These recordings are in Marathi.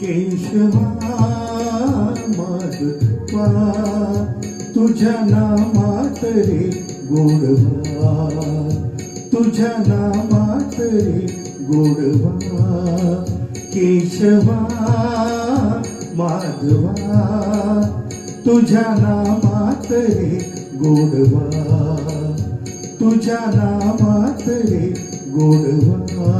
केशवा माधवा तुझ्या नामात रे गोडवा, तुझ्या नामात रे गोडवा. केशवा माधवा तुझ्या नामात रे गोडवा, तुझ्या नामात रे गोडवा.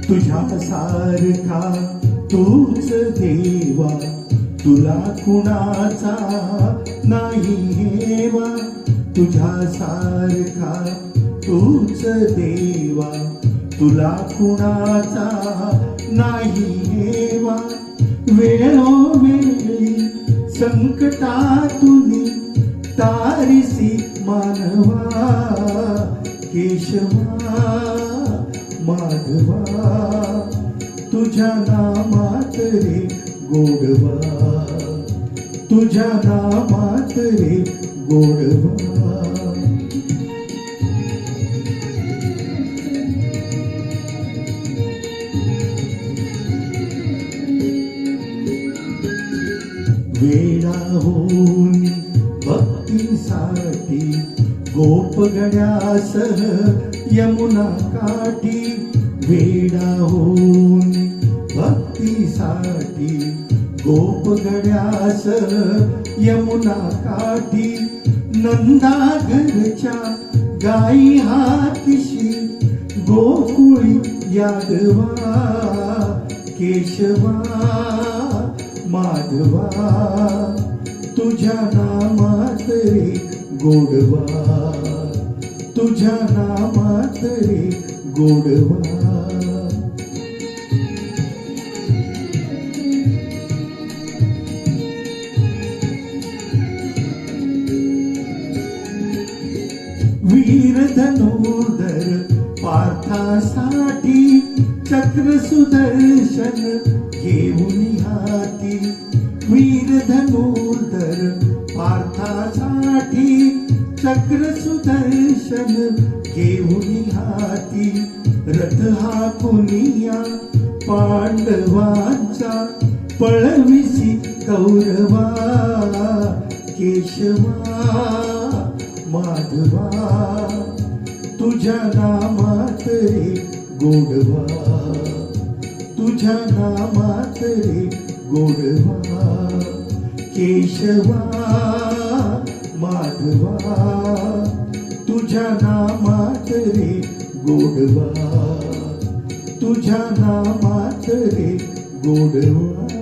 तुझ्या सारखा तूच देवा, तुला कुणाचा नाही हेवा. तुझ्या सारखा तूच देवा, तुला कुणाचा नाही हेवा. वेळोवेळी संकटातून तारिसी मानवा. केशवा माधवा तुझ्या नामात रे गोडवा, तुझ्या नामात रे गोडवा. वेडा होऊन भक्तीसाठी गोपगड्यासह यमुना काठी. वेडा होऊन भक्तीसाठी गोपगड्यासह यमुना काठी. नंदाघरच्या गाई हातीशी गोकुळी यादवा. केशवा माधवा तुझ्या नामात रे गोडवा, तुझ्या नामात रे गोडवा. वीर धनुर्धर पार्थासाठी चक्र सुदर्शन घेऊन हाती. वीर धनुर्धर पार्थासाठी चक्र सुदर्शन घेऊन हाती. रथ हा कुनिया पांडवांचा पळविसी कौरवा. केशवा माधवा तुझ्या नामात रे गोडवा, तुझ्या नामात रे गोडवा. केशवा माधवा तुझ्या नामात रे गोडवा, तुझ्या नामात रे गोडवा.